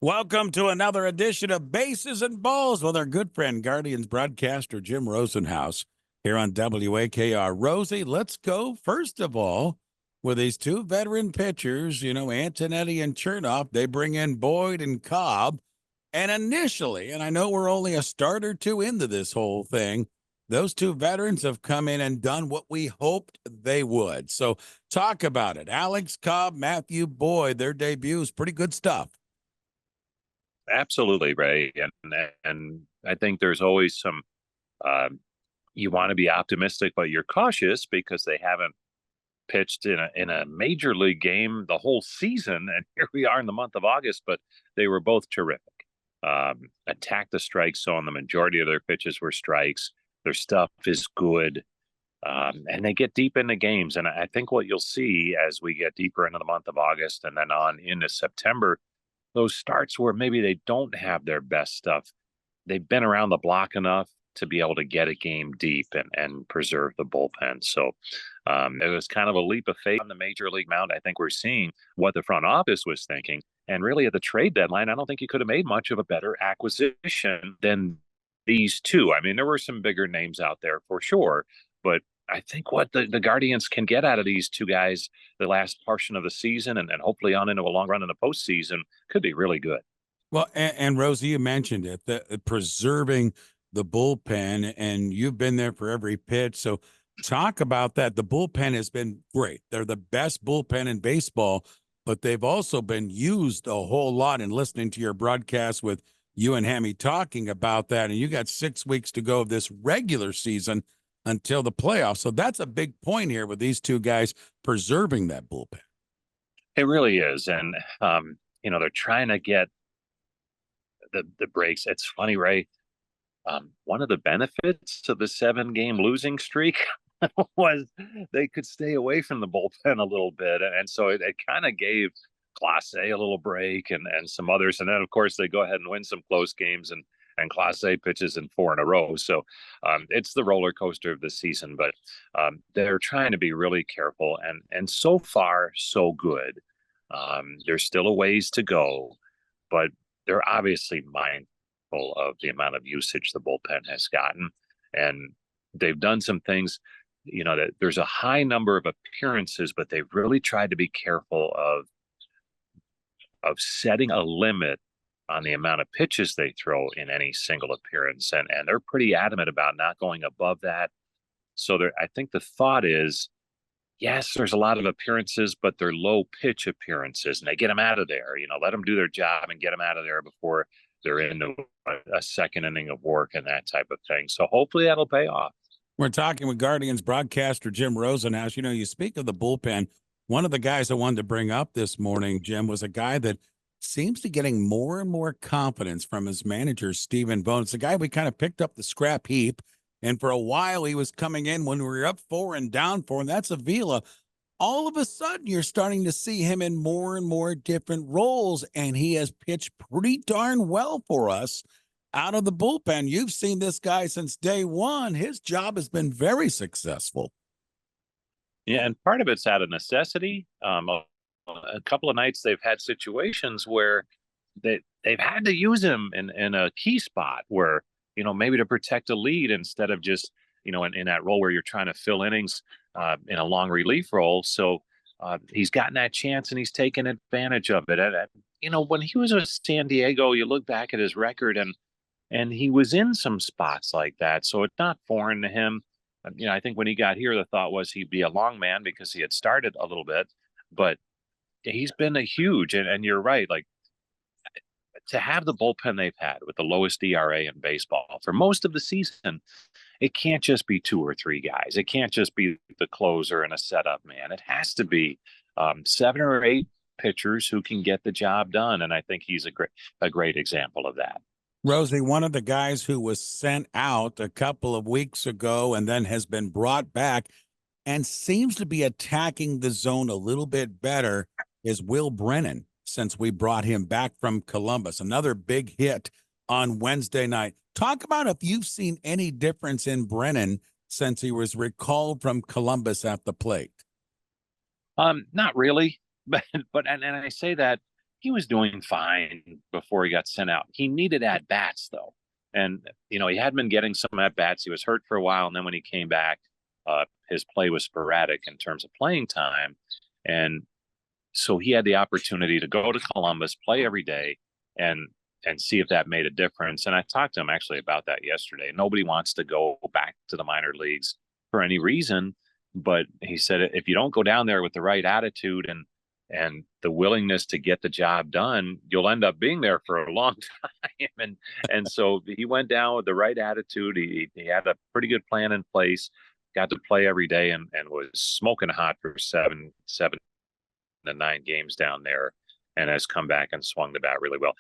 Welcome to another edition of Bases and Balls with our good friend, Guardians broadcaster Jim Rosenhaus here on WAKR. Rosie, let's go first of all with these two veteran pitchers, Antonetti and Chernoff. They bring in Boyd and Cobb. And initially, and I know we're only a start or two into this whole thing, those two veterans have come in and done what we hoped they would. So talk about it. Alex Cobb, Matthew Boyd, their debuts, pretty good stuff. Absolutely, Ray, and I think there's always some. You want to be optimistic, but you're cautious because they haven't pitched in a major league game the whole season, and here we are in the month of August. But they were both terrific. Attacked the strike zone. The majority of their pitches were strikes. Their stuff is good, and they get deep into games. And I think what you'll see as we get deeper into the month of August and then on into September, those starts where maybe they don't have their best stuff, they've been around the block enough to be able to get a game deep and preserve the bullpen. So it was kind of a leap of faith on the major league mound. I think we're seeing what the front office was thinking. And really at the trade deadline, I don't think you could have made much of a better acquisition than these two. I mean, there were some bigger names out there for sure, but I think what the Guardians can get out of these two guys the last portion of the season and hopefully on into a long run in the postseason could be really good. Well, and Rosie, you mentioned it, the preserving the bullpen, and you've been there for every pitch. So talk about that. The bullpen has been great. They're the best bullpen in baseball, but they've also been used a whole lot. And listening to your broadcast with you and Hammy talking about that, and you got 6 weeks to go of this regular season until the playoffs. So that's a big point here with these two guys preserving that bullpen. It really is. And, they're trying to get the breaks. It's funny, Ray. One of the benefits of the 7-game losing streak was they could stay away from the bullpen a little bit. And so it kind of gave Clase a little break and some others. And then, of course, they go ahead and win some close games and Clase pitches in 4 in a row. So it's the roller coaster of the season. But they're trying to be really careful. And so far, so good. There's still a ways to go, but they're obviously mindful of the amount of usage the bullpen has gotten. And they've done some things, that there's a high number of appearances, but they've really tried to be careful of setting a limit on the amount of pitches they throw in any single appearance. And they're pretty adamant about not going above that. So I think the thought is, yes, there's a lot of appearances, but they're low pitch appearances, and they get them out of there. Let them do their job and get them out of there before they're into a second inning of work and that type of thing. So hopefully that'll pay off. We're talking with Guardians broadcaster Jim Rosenhaus. You speak of the bullpen. One of the guys I wanted to bring up this morning, Jim, was a guy that seems to getting more and more confidence from his manager, Stephen Bone. It's a guy we kind of picked up the scrap heap. And for a while, he was coming in when we were up 4 and down 4, and that's Avila. All of a sudden, you're starting to see him in more and more different roles, and he has pitched pretty darn well for us out of the bullpen. You've seen this guy since day one. His job has been very successful. Yeah, and part of it's out of necessity. A couple of nights they've had situations where they've had to use him in a key spot where, maybe to protect a lead instead of just, in that role where you're trying to fill innings in a long relief role. So he's gotten that chance and he's taken advantage of it. And when he was with San Diego, you look back at his record and he was in some spots like that. So it's not foreign to him. I think when he got here, the thought was he'd be a long man because he had started a little bit, but he's been a huge, and you're right, like, to have the bullpen they've had with the lowest ERA in baseball for most of the season, it can't just be 2 or 3 guys. It can't just be the closer and a setup man. It has to be 7 or 8 pitchers who can get the job done. And I think he's a great example of that. Rosie, one of the guys who was sent out a couple of weeks ago and then has been brought back and seems to be attacking the zone a little bit better is Will Brennan, since we brought him back from Columbus. Another big hit on Wednesday night. Talk about if you've seen any difference in Brennan since he was recalled from Columbus at the plate. Not really, but I say that he was doing fine before he got sent out. He needed at bats though. And, you know, he had been getting some at bats. He was hurt for a while. And then when he came back, his play was sporadic in terms of playing time. And so he had the opportunity to go to Columbus, play every day, and see if that made a difference. And I talked to him actually about that yesterday. Nobody wants to go back to the minor leagues for any reason, but he said if you don't go down there with the right attitude and the willingness to get the job done, you'll end up being there for a long time. And so he went down with the right attitude. He had a pretty good plan in place, got to play every day, and was smoking hot for seven to 9 games down there, and has come back and swung the bat really well.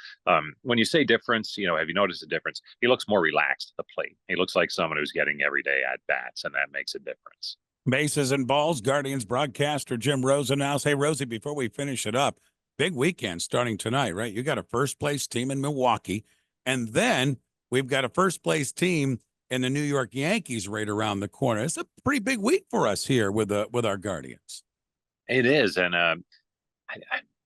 When you say difference, you know, have you noticed a difference? He looks more relaxed at the plate. He looks like someone who's getting everyday at bats, and that makes a difference. Bases and balls, Guardians broadcaster Jim Rosenhaus. Hey, Rosie, before we finish it up, big weekend starting tonight, right? You got a first place team in Milwaukee, and then we've got a first place team in the New York Yankees right around the corner. It's a pretty big week for us here with our Guardians. It is, and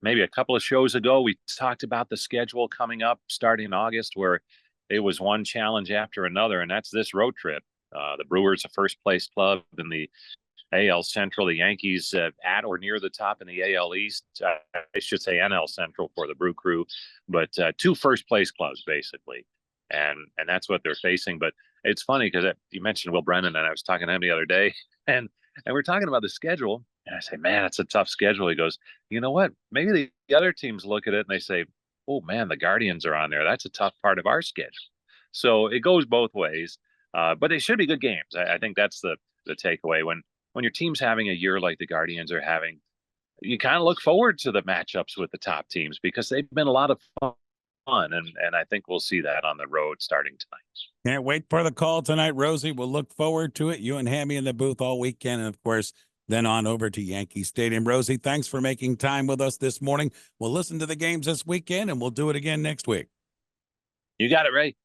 maybe a couple of shows ago, we talked about the schedule coming up starting in August, where it was one challenge after another, and that's this road trip. The Brewers, a first place club in the AL Central, the Yankees at or near the top in the AL East. I should say NL Central for the Brew Crew, but 2 first place clubs basically, and that's what they're facing. But it's funny because you mentioned Will Brennan, and I was talking to him the other day, and we're talking about the schedule, and I say, man, it's a tough schedule. He goes, you know what? Maybe the other teams look at it and they say, oh man, the Guardians are on there. That's a tough part of our schedule. So it goes both ways. But they should be good games. I think that's the takeaway. When your team's having a year like the Guardians are having, you kind of look forward to the matchups with the top teams because they've been a lot of fun. And I think we'll see that on the road starting tonight. Can't wait for the call tonight, Rosie. We'll look forward to it. You and Hammy in the booth all weekend. And, of course, then on over to Yankee Stadium. Rosie, thanks for making time with us this morning. We'll listen to the games this weekend, and we'll do it again next week. You got it, Ray.